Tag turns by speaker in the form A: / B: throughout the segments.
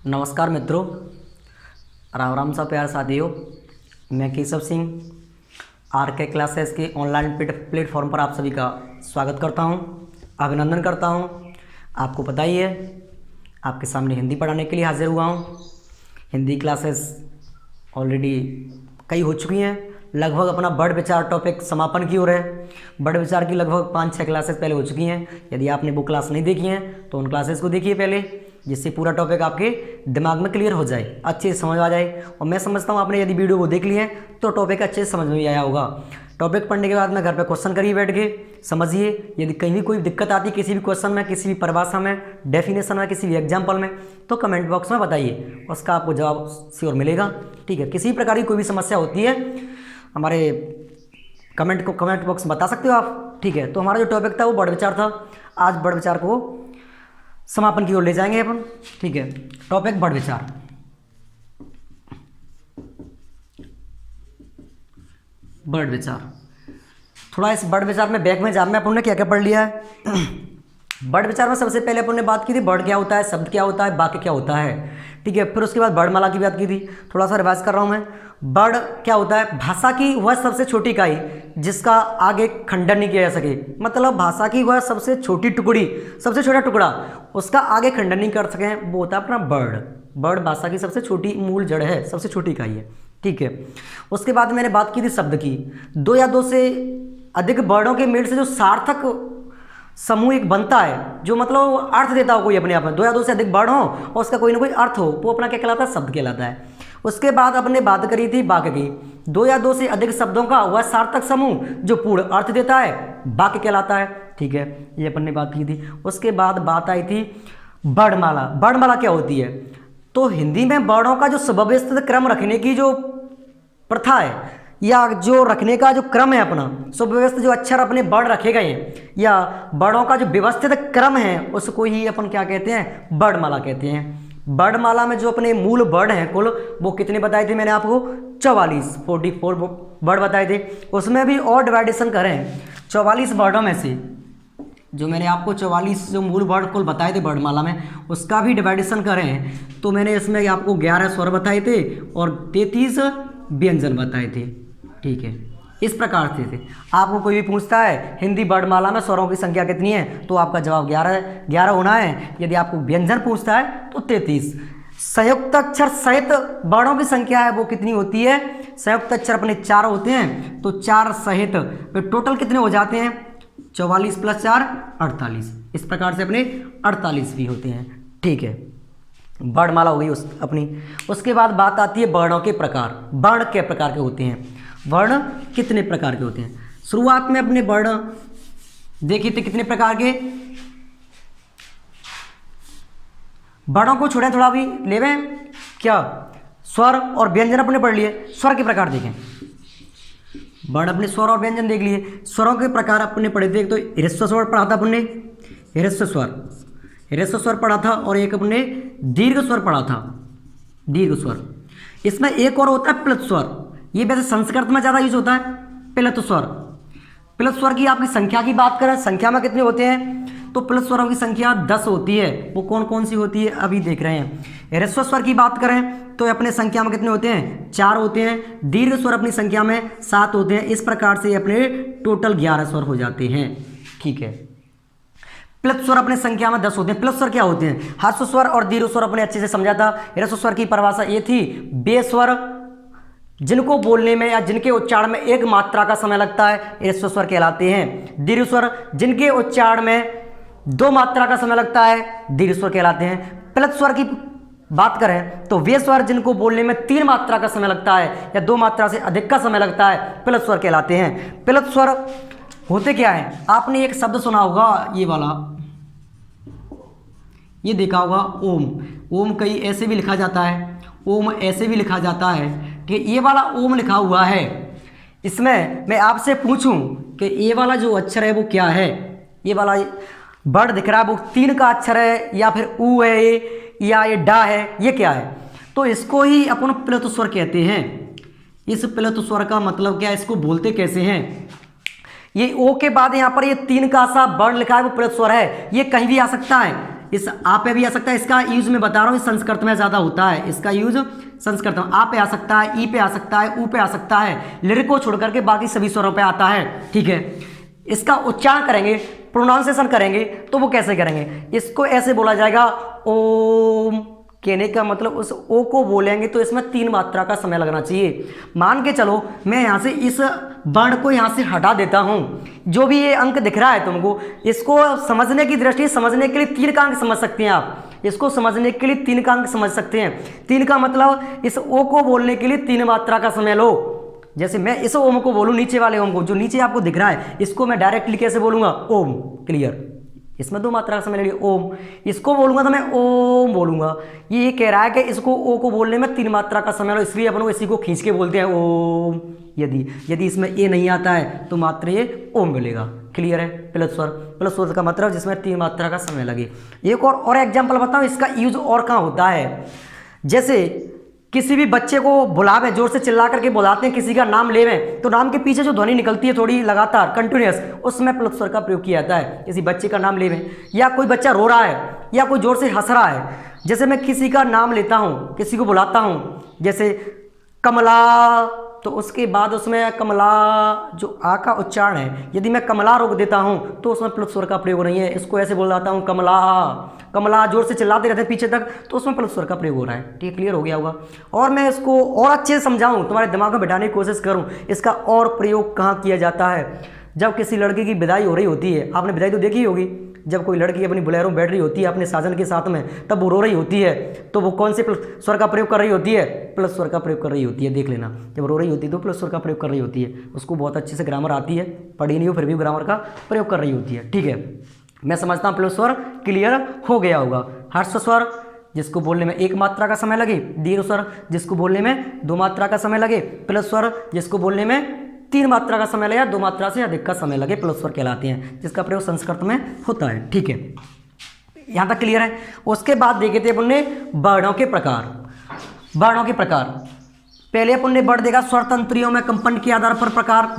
A: नमस्कार मित्रों, राम राम सा प्यार साथियों। मैं केशव सिंह आर के क्लासेस के ऑनलाइन प्लेटफॉर्म पर आप सभी का स्वागत करता हूं, अभिनंदन करता हूं। आपको पता ही है, आपके सामने हिंदी पढ़ाने के लिए हाजिर हुआ हूं। हिंदी क्लासेस ऑलरेडी कई हो चुकी हैं, लगभग अपना बड़ विचार टॉपिक समापन की ओर है। बड़ विचार की लगभग 5-6 क्लासेस पहले हो चुकी हैं। यदि आपने वो क्लास नहीं देखी हैं तो उन क्लासेस को देखिए पहले, जिससे पूरा टॉपिक आपके दिमाग में क्लियर हो जाए, अच्छे से समझ आ जाए। और मैं समझता हूँ आपने यदि वीडियो को देख ली है तो टॉपिक अच्छे से समझ में भी आया होगा। टॉपिक पढ़ने के बाद में घर पे क्वेश्चन करिए, बैठ के समझिए। यदि कहीं भी कोई दिक्कत आती है किसी भी क्वेश्चन में, किसी भी परिभाषा में, डेफिनेशन में, किसी भी एग्जाम्पल में, तो कमेंट बॉक्स में बताइए, उसका आपको जवाब श्योर मिलेगा। ठीक है, किसी प्रकार की कोई भी समस्या होती है हमारे कमेंट बॉक्स में बता सकते हो आप। ठीक है, तो हमारा जो टॉपिक था वो बड़ विचार था। आज बड़ विचार को समापन की ओर ले जाएंगे अपन। ठीक है, टॉपिक बड़ विचार। बड़ विचार, थोड़ा इस बड़ विचार में बैक में जाम में अपन ने क्या क्या पढ़ लिया है। बड़ विचार में सबसे पहले अपन ने बात की थी बड़ क्या होता है, शब्द क्या होता है, वाक्य क्या होता है। ठीक है, फिर उसके बाद वर्णमाला की बात की थी। थोड़ा सा रिवाइज कर रहा हूं मैं। बड़ क्या होता है? भाषा की वह सबसे छोटी इकाई जिसका आगे खंडन नहीं किया जा सके। मतलब भाषा की वह सबसे छोटी टुकड़ी, सबसे छोटा टुकड़ा, उसका आगे खंडन नहीं कर सके, वो होता है अपना बड़। बड़ भाषा की सबसे छोटी मूल जड़ है, सबसे छोटी इकाई है। ठीक है, उसके बाद मैंने बात की थी शब्द की। दो या दो से अधिक वर्णों के मेल से जो सार्थक समूह एक बनता है, जो मतलब अर्थ देता हो कोई अपने आप में, दो या दो से अधिक वर्ण हो और उसका कोई ना कोई अर्थ हो, वो अपना क्या कहलाता है? शब्द कहलाता है। उसके बाद अपने बात करी थी वाक्य की। दो या दो से अधिक शब्दों का वह सार्थक समूह जो पूर्ण अर्थ देता है, वाक्य कहलाता है। ठीक है, ये अपन ने बात की थी। उसके बाद बात आई थी वर्णमाला। वर्णमाला क्या होती है? तो हिंदी में वर्णों का जो सुव्यवस्थित क्रम रखने की जो प्रथा है, या जो रखने का जो क्रम है अपना, सुव्यवस्थित जो अक्षर अपने वर्ण रखे गए हैं, या वर्णों का जो व्यवस्थित क्रम है, उसको ही अपन क्या कहते हैं? वर्णमाला कहते हैं। वर्णमाला में जो अपने मूल वर्ण हैं कुल, वो कितने बताए थे मैंने आपको? 44 वर्ण बताए थे। उसमें भी और डिवाइडेशन करें 44 वर्णों में से, जो मैंने आपको 44 जो मूल वर्ण कुल बताए थे वर्णमाला में, उसका भी डिवाइडेशन करें तो मैंने इसमें आपको 11 स्वर बताए थे और 33 व्यंजन बताए थे। ठीक है, इस प्रकार से थे। आपको कोई भी पूछता है हिंदी वर्णमाला में स्वरों की संख्या कितनी है, तो आपका जवाब 11 होना है। यदि आपको व्यंजन पूछता है तो 33। संयुक्त अक्षर सहित वर्णों की संख्या है वो कितनी होती है? संयुक्त अक्षर अपने 4 होते हैं, तो 4 सहित फिर टोटल कितने हो जाते हैं? 44 + 4 48। इस प्रकार से अपने 48 भी होते हैं। ठीक है, वर्णमाला हो गई अपनी। उसके बाद बात आती है वर्णों के प्रकार। वर्ण के प्रकार के होते हैं, वर्ण कितने प्रकार के होते हैं? शुरुआत में अपने वर्ण देखिए थे कितने प्रकार के। वर्णों को छोड़ें, थोड़ा भी लेवें क्या, स्वर और व्यंजन अपने पढ़ लिए। स्वर के प्रकार देखें, वर्ण अपने स्वर और व्यंजन देख लिए। स्वरों के प्रकार अपने पढ़े थे। एक तो ह्रस्व स्वर पढ़ा था अपने, ह्रस्व स्वर पढ़ा था, और एक अपने दीर्घ स्वर पढ़ा था, दीर्घ स्वर। इसमें एक और होता है प्लुत स्वर। ये वैसे संस्कृत में ज़्यादा यूज होता है, प्लुत स्वर। प्लुत स्वर की आपकी संख्या की बात करें, संख्या में कितने होते हैं, तो प्लुत स्वरों की संख्या 10 होती है। वो कौन कौन सी होती है अभी देख रहे हैं। ह्रस्व स्वर की बात करें तो अपने संख्या में कितने होते हैं? 4 होते हैं। दीर्घ स्वर अपनी संख्या में 7 होते हैं। इस प्रकार से अपने टोटल 11 स्वर हो जाते हैं। ठीक है, प्लुत स्वर अपने संख्या में 10 होते हैं। प्लुत स्वर क्या होते हैं? ह्रस्व स्वर और दीर्घ स्वर अपने अच्छे से समझा था। ह्रस्व स्वर की परिभाषा ये थी, वे स्वर जिनको बोलने में या जिनके उच्चारण में एक मात्रा का समय लगता है, ह्रस्व स्वर कहलाते हैं। दीर्घ स्वर जिनके उच्चारण में 2 मात्रा का समय लगता है, दीर्घ स्वर कहलाते हैं। प्लुत स्वर की बात करें तो वे स्वर जिनको बोलने में 3 मात्रा का समय लगता है या 2 मात्रा से अधिक का समय लगता है, प्लुत स्वर कहलाते हैं। प्लुत स्वर होते क्या है? आपने एक शब्द सुना होगा, ये वाला, ये देखा होगा, ओम। ओम कई ऐसे भी लिखा जाता है, ओम ऐसे भी लिखा जाता है। कि ये वाला ओम लिखा हुआ है, इसमें मैं आपसे पूछूं कि ये वाला जो अक्षर है वो क्या है? ये वाला बड़ दिख रहा है, वो 3 का अक्षर है, या फिर ऊ है ये, या ये डा है, ये क्या है? तो इसको ही अपन प्लुत स्वर कहते हैं। इस प्लुत स्वर का मतलब क्या है, इसको बोलते कैसे हैं? ये ओ के बाद यहाँ पर ये 3 का सा वर्ण लिखा है वो प्लुत स्वर है। ये कहीं भी आ सकता है, इस आ पे भी आ सकता है। इसका यूज मैं बता रहा हूँ संस्कृत में ज़्यादा होता है, इसका यूज संस्कृत में आ पे आ सकता है, ई पे आ सकता है, ऊ पे आ सकता है, लिरिक को छोड़ करके बाकी सभी स्वरों पे आता है। ठीक है, इसका उच्चारण करेंगे, प्रोनाउंसिएशन करेंगे तो वो कैसे करेंगे, इसको ऐसे बोला जाएगा ओम। कहने का मतलब उस ओ को बोलेंगे तो इसमें 3 मात्रा का समय लगना चाहिए। मान के चलो मैं यहाँ से इस वर्ण को यहाँ से हटा देता हूँ, जो भी ये अंक दिख रहा है तुमको, इसको समझने की दृष्टि, समझने के लिए 3 का अंक समझ सकते हैं आप। इसको समझने के लिए 3 का अंक समझ सकते हैं। 3 का मतलब इस ओ को बोलने के लिए 3 मात्रा का समय लो। जैसे मैं इस ओम को बोलूँ, नीचे वाले ओम को, जो नीचे आपको दिख रहा है, इसको मैं डायरेक्टली कैसे बोलूँगा, ओम। क्लियर, इसमें 2 मात्रा का समय ले ओम। इसको बोलूँगा तो मैं ओम बोलूँगा। ये कह रहा है कि इसको ओ को बोलने में 3 मात्रा का समय लो, इसलिए अपन इसी को खींच के बोलते हैं ओम। यदि इसमें ए नहीं आता है तो मात्र ये ओम मिलेगा। क्लियर है, प्लस स्वर का मतलब जिसमें 3 मात्रा का समय लगे। एक और एग्जाम्पल बताऊँ, इसका यूज और कहाँ होता है। जैसे किसी भी बच्चे को बुलावे, जोर से चिल्ला करके बुलाते हैं, किसी का नाम लेवें तो नाम के पीछे जो ध्वनि निकलती है थोड़ी लगातार कंटिन्यूअस, उसमें प्लस स्वर का प्रयोग किया जाता है। किसी बच्चे का नाम लेवें, या कोई बच्चा रो रहा है, या कोई जोर से हंस रहा है। जैसे मैं किसी का नाम लेता हूँ, किसी को बुलाता हूँ, जैसे कमला, तो उसके बाद उसमें कमला जो आ का उच्चारण है, यदि मैं कमला रोक देता हूँ तो उसमें प्लस स्वर का प्रयोग नहीं है। इसको ऐसे बोल जाता हूँ कमला, कमला जोर से चिल्लाते रहते हैं पीछे तक, तो उसमें प्लस स्वर का प्रयोग हो रहा है। ठीक है, क्लियर हो गया होगा। और मैं इसको और अच्छे से समझाऊँ, तुम्हारे दिमाग में बिठाने की कोशिश करूँ, इसका और प्रयोग कहाँ किया जाता है। जब किसी लड़की की विदाई हो रही होती है, आपने विदाई तो देखी होगी, जब कोई लड़की अपनी बोलेरो में बैठ रही होती है अपने साजन के साथ में, तब वो रो रही होती है, तो वो कौन से स्वर का प्रयोग कर रही होती है, प्लस स्वर का प्रयोग कर रही होती है। देख लेना, जब रो रही होती है तो प्लस स्वर का प्रयोग कर रही होती है। उसको बहुत अच्छे से ग्रामर आती है, पढ़ी नहीं हो फिर भी ग्रामर का प्रयोग कर रही होती है। ठीक है, मैं समझता हूँ प्लस स्वर क्लियर हो गया होगा। हर्ष स्वर जिसको बोलने में 1 मात्रा का समय लगे, दीर्घ स्वर जिसको बोलने में 2 मात्रा का समय लगे, प्लस स्वर जिसको बोलने में 3 मात्रा का समय लगे या 2 मात्रा से अधिक का समय लगे, प्लस स्वर कहलाते हैं, जिसका प्रयोग संस्कृत में होता है। ठीक है, यहाँ तक क्लियर है। उसके बाद देखे थे अपन ने वर्णों के प्रकार। वर्णों के प्रकार पहले अपन ने वर्ण देखा स्वर तंत्रियों में कंपन के आधार पर प्रकार।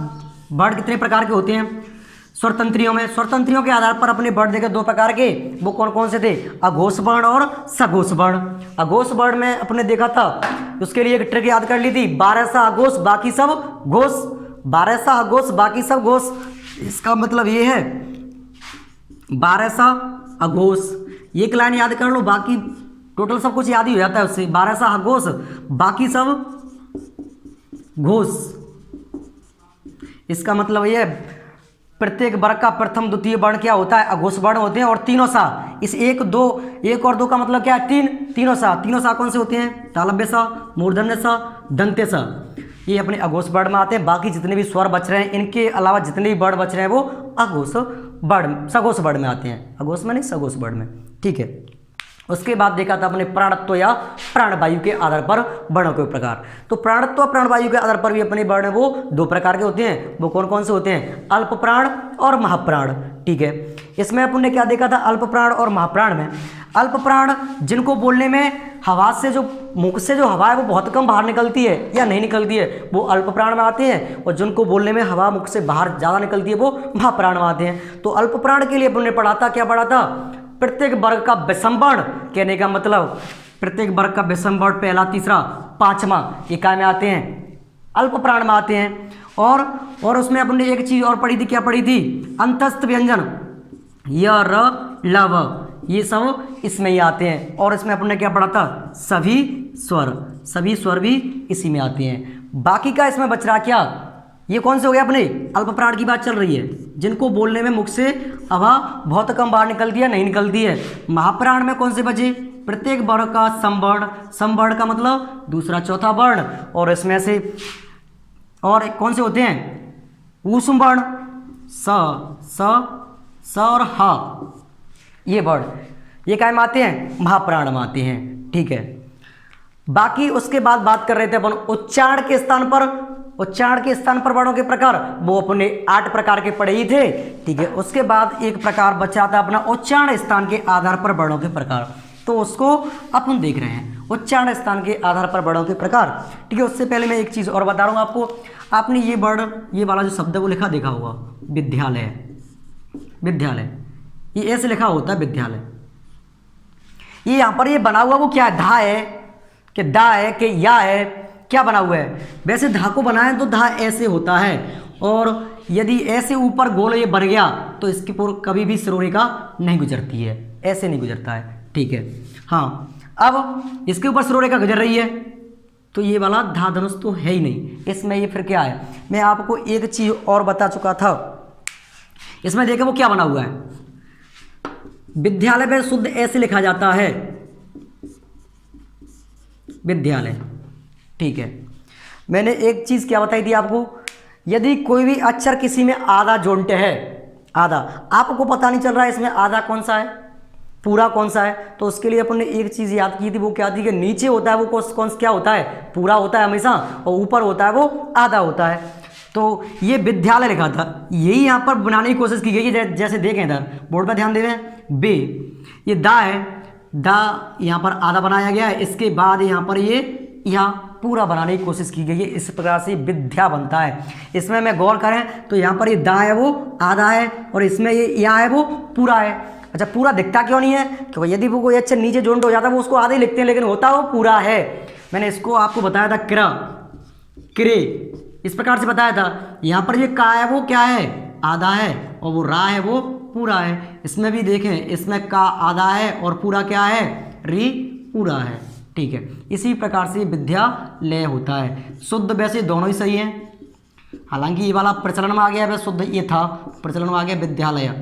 A: वर्ण कितने प्रकार के होते हैं स्वर तंत्रियों में? स्वर तंत्रियों के आधार पर अपने वर्ण देखे 2 प्रकार के, वो कौन कौन से थे, अघोष वर्ण और सघोष वर्ण। अघोष वर्ण में अपने देखा था, उसके लिए एक ट्रिक याद कर ली थी, 12 सा अघोष बाकी सब घोष, 12 सा अघोष बाकी सब घोष। इसका मतलब ये है 12 सा अघोष, एक लाइन याद कर लो, बाकी टोटल सब कुछ याद ही हो जाता है उससे। 12 सा अघोष बाकी सब घोष, इसका मतलब ये प्रत्येक वर्ग का प्रथम द्वितीय वर्ण क्या होता है, अघोष वर्ण होते हैं। और तीनों सा, इस 1 और 2 का मतलब क्या है, 3। तीनों सा कौन से होते हैं, तालव्य सा, मूर्धन्य सा, दंत्य सा, ये अपने अघोष वर्ण में आते हैं। बाकी जितने भी स्वर बच रहे हैं, इनके अलावा जितने भी वर्ण बच रहे हैं वो अघोष वर्ण, सघोष वर्ण में आते हैं। अघोष में नहीं, सघोष वर्ण में। ठीक है, उसके बाद देखा था अपने प्राणत्व या प्राणवायु के आधार पर वर्णों के प्रकार। तो प्राणत्व प्राणवायु के आधार पर भी अपने वर्ण वो 2 प्रकार के होते हैं। वो कौन कौन से होते हैं, अल्प प्राण और महाप्राण। ठीक है, इसमें अपन ने क्या देखा था, अल्प प्राण और महाप्राण में। अल्प प्राण जिनको बोलने में हवा से, जो मुख से जो हवा है वो बहुत कम बाहर निकलती है या नहीं निकलती है, वो अल्प प्राण में आते हैं। और जिनको बोलने में हवा मुख से बाहर ज़्यादा निकलती है वो महाप्राण में आते हैं। तो अल्प प्राण के लिए अपन ने पढ़ा था, क्या पढ़ा था, प्रत्येक वर्ग का विषम वर्ण, कहने का मतलब प्रत्येक वर्ग का विषम वर्ण पहला, तीसरा, 5वां, ये काय में आते हैं, अल्प प्राण में आते हैं। और उसमें अपन ने एक चीज और पढ़ी थी, क्या पढ़ी थी, अंतस्थ व्यंजन, य, र, ल, व, ये सब इसमें ही आते हैं। और इसमें अपन ने क्या पढ़ा था, सभी स्वर भी इसी में आते हैं। बाकी का इसमें बच रहा क्या, ये कौन से हो गया, अपने अल्प प्राण की बात चल रही है, जिनको बोलने में मुख से हवा बहुत कम बाहर निकलती है, नहीं निकलती है। महाप्राण में कौन से बचे, प्रत्येक वर्ण का समवर्ण, समवर्ण का मतलब दूसरा चौथा वर्ण। और इसमें से और कौन से होते हैं, ऊष्म वर्ण, स और ह, ये वर्ण, ये काय में आते हैं, महाप्राण में आते हैं। ठीक है, बाकी उसके बाद बात कर रहे थे अपन उच्चारण के स्थान पर। उच्चारण के स्थान पर वर्णों के प्रकार, वो अपने 8 प्रकार के पढ़े ही थे। ठीक है, उसके बाद एक प्रकार बचा था अपना उच्चारण स्थान के आधार पर वर्णों के प्रकार, तो उसको अपन देख रहे हैं, उच्चारण स्थान के आधार पर वर्णों के प्रकार। ठीक है, उससे पहले मैं एक चीज़ और बता रहा हूँ आपको। आपने ये वर्ण, ये वाला जो शब्द है वो लिखा देखा होगा, विद्यालय, विद्यालय, ये ऐसे लिखा होता है विद्यालय, ये यहाँ पर ये बना हुआ वो क्या है, धा है कि दा है कि या है, क्या बना हुआ है। वैसे धा को बनाए तो धा ऐसे होता है, और यदि ऐसे ऊपर गोल ये बन गया तो इसके ऊपर कभी भी सिरोरेखा नहीं गुजरती है, ऐसे नहीं गुजरता है, ठीक है। हाँ, अब इसके ऊपर सिरोरेखा गुजर रही है तो ये वाला धा धनुष तो है ही नहीं, इसमें ये फिर क्या है। मैं आपको एक चीज़ और बता चुका था, इसमें देखें वो क्या बना हुआ है। विद्यालय में शुद्ध ऐसे लिखा जाता है, विद्यालय, ठीक है। मैंने एक चीज़ क्या बताई थी आपको, यदि कोई भी अक्षर किसी में आधा जोड़ते है, आधा, आपको पता नहीं चल रहा है इसमें आधा कौन सा है पूरा कौन सा है, तो उसके लिए अपन ने एक चीज़ याद की थी, वो क्या थी कि नीचे होता है वो कौन क्या होता है, पूरा होता है हमेशा, और ऊपर होता है वो आधा होता है। तो ये विद्यालय लिखा था, यही यहाँ पर बनाने की कोशिश की गई है। जैसे देखें इधर बोर्ड पर ध्यान दे रहे हैं, बे, ये दा है, दा यहाँ पर आधा बनाया गया है, इसके बाद यहाँ पर ये यहाँ पूरा बनाने की कोशिश की गई है। इस प्रकार से विद्या बनता है। इसमें मैं गौर करें तो यहाँ पर ये दा है वो आधा है, और इसमें ये यहाँ है वो पूरा है। अच्छा, पूरा दिखता क्यों नहीं है, क्योंकि यदि वो कोई अच्छा नीचे जोड़ हो जाता है वो उसको आधे ही लिखते हैं, लेकिन होता वो पूरा है। मैंने इसको आपको बताया था क्र, क्रे, इस प्रकार से बताया था। यहाँ पर ये का है वो क्या है, आधा है, और वो रा है वो पूरा है। इसमें भी देखें, इसमें का आधा है और पूरा क्या है, री पूरा है, ठीक है। इसी प्रकार से विद्यालय होता है। शुद्ध वैसे दोनों ही सही हैं, हालांकि ये वाला प्रचलन में आ गया है, शुद्ध ये था, प्रचलन में आ गया विद्यालय,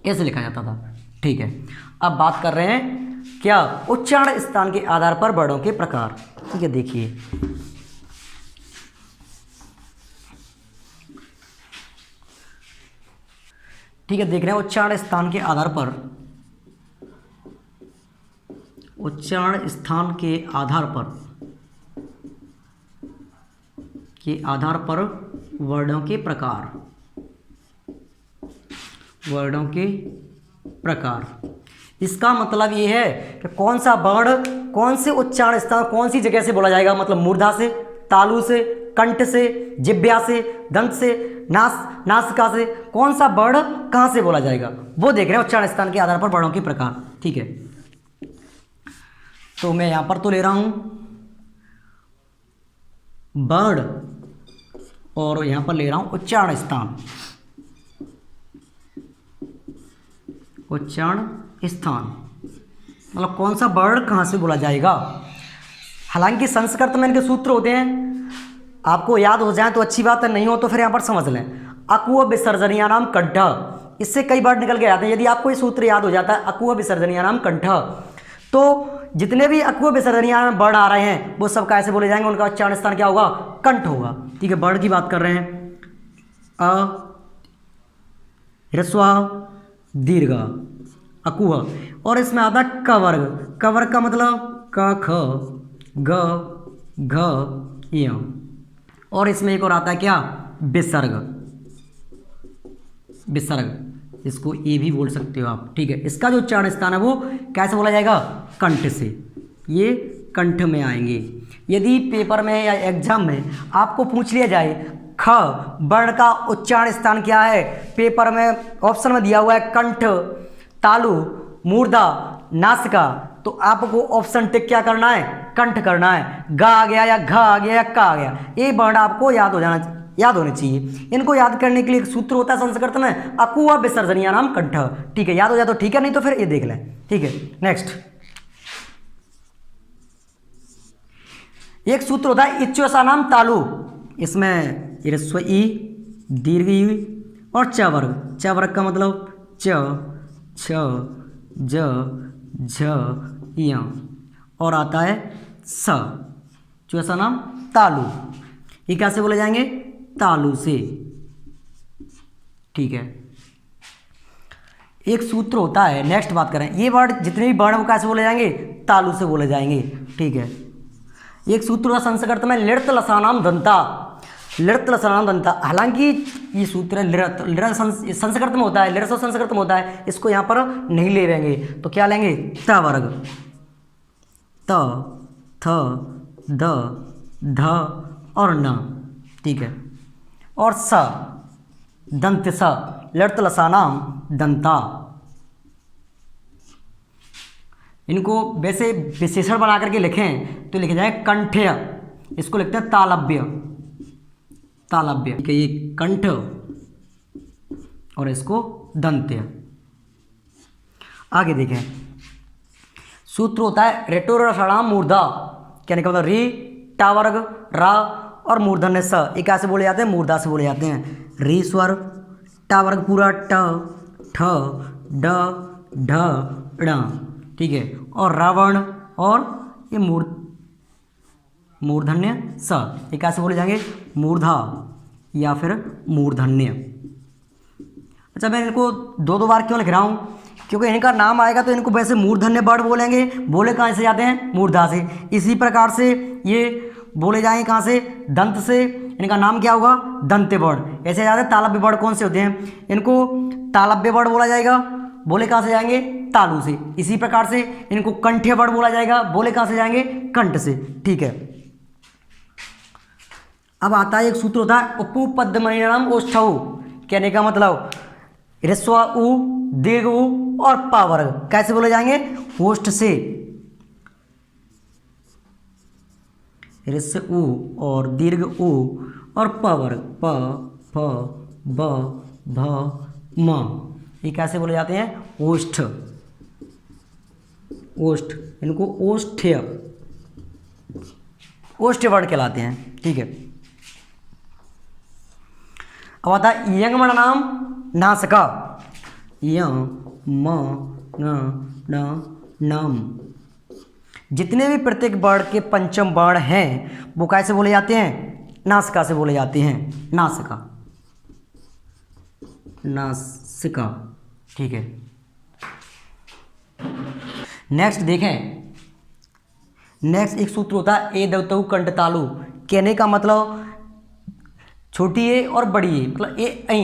A: ऐसे लिखा जाता था, ठीक है। अब बात कर रहे हैं क्या, उच्चारण स्थान के आधार पर वर्णों के प्रकार, ठीक है। देखिए ठीक है, देख रहे हैं उच्चारण स्थान के आधार पर, उच्चारण स्थान के आधार पर वर्णों के प्रकार, वर्णों के प्रकार। इसका मतलब ये है कि कौन सा वर्ण कौन से उच्चारण स्थान कौन सी जगह से बोला जाएगा, मतलब मूर्धा से, तालु से, कंठ से, जिह्वा से, दंत से, नासिका से, कौन सा वर्ण कहाँ से बोला जाएगा, वो देख रहे हैं उच्चारण स्थान के आधार पर वर्णों के प्रकार, ठीक है। तो मैं यहाँ पर तो ले रहा हूँ वर्ण, और यहाँ पर ले रहा हूँ उच्चारण स्थान, उच्चारण स्थान, मतलब कौन सा वर्ण कहाँ से बोला जाएगा। हालांकि संस्कृत में इनके सूत्र होते हैं, आपको याद हो जाए तो अच्छी बात है, नहीं हो तो फिर यहाँ पर समझ लें। अकुह विसर्जनीय नाम कंठ, इससे कई वर्ड निकल के आते हैं। यदि आपको ये सूत्र याद हो जाता है, अकुह विसर्जनीय नाम कंठ, तो जितने भी अकुह विसर्जनीय वर्ण आ रहे हैं वो सब कैसे बोले जाएंगे, उनका उच्चारण स्थान क्या होगा, कंठ होगा, ठीक है। वर्ण की बात कर रहे हैं, अ, ह्रस्व, दीर्घ, अकुह, और इसमें आता है क वर्ग, क वर्ग का मतलब क, ख, ग, घ, य, और इसमें एक और आता है क्या, विसर्ग, विसर्ग, इसको ए भी बोल सकते हो आप, ठीक है। इसका जो उच्चारण स्थान है वो कैसे बोला जाएगा, कंठ से, ये कंठ में आएंगे। यदि पेपर में या एग्जाम में आपको पूछ लिया जाए ख वर्ण का उच्चारण स्थान क्या है, पेपर में ऑप्शन में दिया हुआ है कंठ, तालु, मूर्धा, नासिका, तो आपको ऑप्शन टिक क्या करना है, कंठ करना है। ग आ गया या घ आ गया या क आ गया, ये वर्ण आपको याद होने चाहिए। इनको याद करने के लिए एक सूत्र होता है संस्कृत में, अकुह विसर्जनीय नाम कंठ, ठीक है। याद हो जाए तो ठीक है, नहीं तो फिर ये देख लें, ठीक है। नेक्स्ट एक सूत्र होता है इच्वसा नाम तालु, इसमें ह्रस्व ई, दीर्घ ई और च वर्ग, च वर्ग का मतलब च, छ, ज, झ, य, और आता है स, चौसा नाम तालु। ये कैसे बोले जाएंगे, तालु से, ठीक है। एक सूत्र होता है, नेक्स्ट बात करें, ये वर्ड जितने भी वर्ण वो कैसे बोले जाएंगे, तालु से बोले जाएंगे, ठीक है। एक सूत्र होता संस्कृत में लिट लसानाम दंता, लिट लसानाम दंता, हालांकि ये सूत्र लिट संस्कृत में होता है, लिट संस्कृत में होता है, इसको यहाँ पर नहीं ले लेंगे, तो क्या लेंगे, त वर्ग, त, थ, द, ध और न, ठीक है। और स, दंत स, लिट लसानाम दंता, इनको वैसे विशेषण बना करके लिखें तो लिखे जाए कंठ्य, इसको लिखते हैं तालव्य, तालव्य, ठीक है, ये कंठ और इसको दंत्य। आगे देखें, सूत्र होता है रेटो रसाणाम मूर्धा, कहने का मतलब री, टा वर्ग, रा और मूर्धन्य स, ये कैसे बोले जाते हैं, मूर्धा से बोले जाते हैं। री स्वर, टा वर्ग पूरा ट, ठ, ड, ढ, ण, ठीक है, और रावण और ये मूर्धन्य स, ये कैसे बोले जाएंगे, मूर्धा या फिर मूर्धन्य। अच्छा, मैं इनको दो दो बार क्यों लिख रहा हूँ, क्योंकि इनका नाम आएगा तो इनको वैसे मूर्धन्य वर्ड बोलेंगे, बोले कहाँ से जाते हैं, मूर्धा से। इसी प्रकार से ये बोले जाएंगे कहाँ से, दंत से, इनका नाम क्या होगा, दंत्य वर्ण। ऐसे जाते हैं तालव्य वर्ण कौन से होते हैं, इनको तालव्य वर्ण बोला जाएगा, बोले कहाँ से जाएंगे, तालु से। इसी प्रकार से इनको कंठ्य वर्ण बोला जाएगा, बोले कहाँ से जाएंगे, कंठ से, ठीक है। अब आता है एक सूत्र होता है उपपद्यमणिनाम ओष्ठौ, कहने का मतलब ह्रस्व उ, दीर्घ उ और पा वर्ग कैसे बोले जाएंगे, ओष्ठ से, ह्रस्व उ और दीर्घ उ और प वर्ग, प, फ, ब, भ, म, ये कैसे बोले जाते हैं, ओष्ठ, ओष्ठ, इनको ओष्ठ्य, ओष्ठ्य वर्ण कहलाते हैं, ठीक है। अब आता है यंगमण नाम नासिका, य म न नम, जितने भी प्रत्येक वर्ण के पंचम वर्ण हैं वो कैसे बोले जाते हैं, नासिका से बोले जाते हैं, नासिका, नासिका, ठीक है। नेक्स्ट देखें, नेक्स्ट एक सूत्र होता है ए दवतु कंठ तालु, कहने का मतलब छोटी ए और बड़ी ए, मतलब ए ऐ,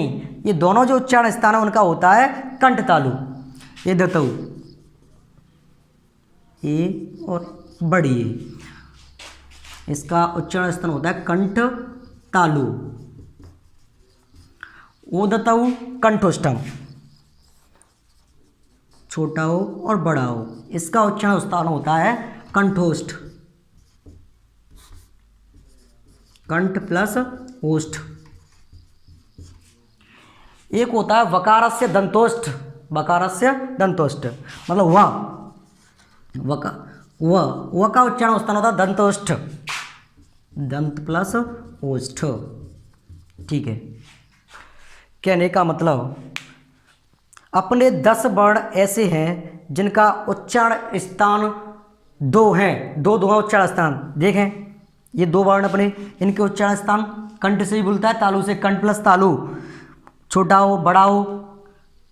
A: ये दोनों जो उच्चारण स्थान है उनका होता है कंठ तालु, ए दतु, ए और बड़ी ए, इसका उच्चारण स्थान होता है कंठ तालु। ओ दतु कंठोष्ठम, छोटा हो और बड़ा हो, इसका उच्चारण स्थान होता है कंठोष्ठ, कंठ प्लस ओष्ठ। एक होता है वकारस्य दंतोष्ठ, वकारस्य दंतोष्ठ मतलब व का उच्चारण स्थान होता है दंतोष्ठ, दंत प्लस ओष्ठ, ठीक है। कहने का मतलब अपने 10 वर्ण ऐसे हैं जिनका उच्चारण स्थान 2 हैं, दो उच्चारण स्थान देखें, ये 2 वर्ण अपने, इनके उच्चारण स्थान कंठ से ही बोलता है, तालु से, कंठ प्लस तालु, छोटा हो बड़ा हो,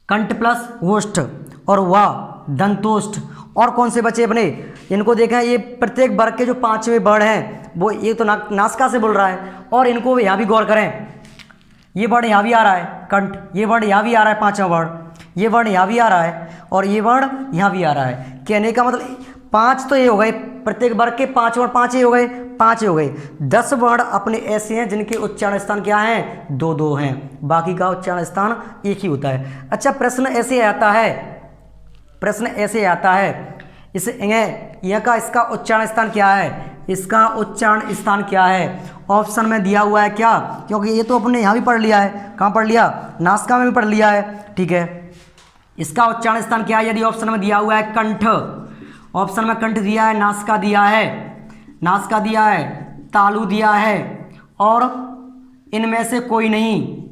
A: कंठ प्लस ओष्ठ और वा दंतोष्ठ। और कौन से बचे अपने, इनको देखा ये प्रत्येक वर्ग के जो 5वें वर्ण हैं वो ये तो नासिका से बोल रहा है, और इनको यहाँ भी गौर करें, ये वर्ण यहाँ भी आ रहा है कंठ, ये वर्ण यहाँ भी आ रहा है 5वां वर्ण, ये वर्ण यहाँ भी आ रहा है और ये वर्ण यहाँ भी आ रहा है। कहने का मतलब 5 तो ये हो गए, प्रत्येक वर्ग के 5 वर्ण, 5 हो गए, 5 हो गए। 10 वर्ण अपने ऐसे हैं जिनके उच्चारण स्थान क्या हैं, 2 हैं, बाकी का उच्चारण स्थान एक ही होता है। अच्छा, प्रश्न ऐसे आता है, प्रश्न ऐसे आता है, इस यहाँ का इसका उच्चारण स्थान क्या है, इसका उच्चारण स्थान क्या है, ऑप्शन में दिया हुआ है क्या, क्योंकि ये तो अपने यहाँ भी पढ़ लिया है, कहाँ पढ़ लिया, नासिका में भी पढ़ लिया है, ठीक है। इसका उच्चारण स्थान क्या है, यदि ऑप्शन में दिया हुआ है कंठ, ऑप्शन में कंठ दिया है, नासिका दिया है, नासिका दिया है, तालु दिया है और इनमें से कोई नहीं,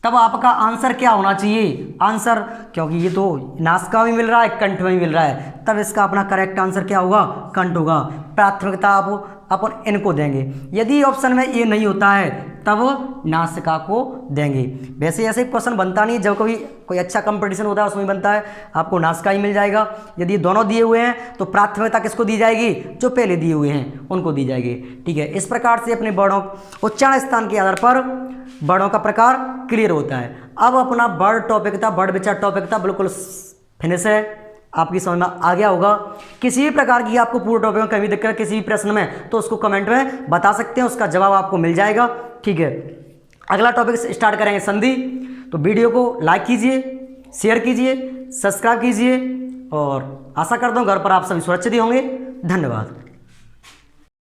A: तब आपका आंसर क्या होना चाहिए, आंसर, क्योंकि ये तो नासिका में मिल रहा है, कंठ में भी मिल रहा है, तब इसका अपना करेक्ट आंसर क्या होगा, कंठ होगा। प्राथमिकता आप अपन इनको देंगे, यदि ऑप्शन में ये नहीं होता है तब नासिका को देंगे। वैसे ऐसे क्वेश्चन बनता नहीं, जब कभी कोई अच्छा कंपटीशन होता है उसमें बनता है, आपको नासिका ही मिल जाएगा। यदि दोनों दिए हुए हैं तो प्राथमिकता किसको दी जाएगी, जो पहले दिए हुए हैं उनको दी जाएगी, ठीक है। इस प्रकार से अपने वर्णों उच्चारण स्थान के आधार पर वर्णों का प्रकार क्लियर होता है। अब अपना वर्ड टॉपिक था, वर्ड विचार टॉपिक था, बिल्कुल फिनिश है, आपकी समझ में आ गया होगा। किसी भी प्रकार की आपको पूरे टॉपिक में कभी दिक्कत है किसी भी प्रश्न में तो उसको कमेंट में बता सकते हैं, उसका जवाब आपको मिल जाएगा, ठीक है। अगला टॉपिक स्टार्ट करेंगे संधि। तो वीडियो को लाइक कीजिए, शेयर कीजिए, सब्सक्राइब कीजिए और आशा करता हूँ घर पर आप सभी सुरक्षित ही होंगे। धन्यवाद।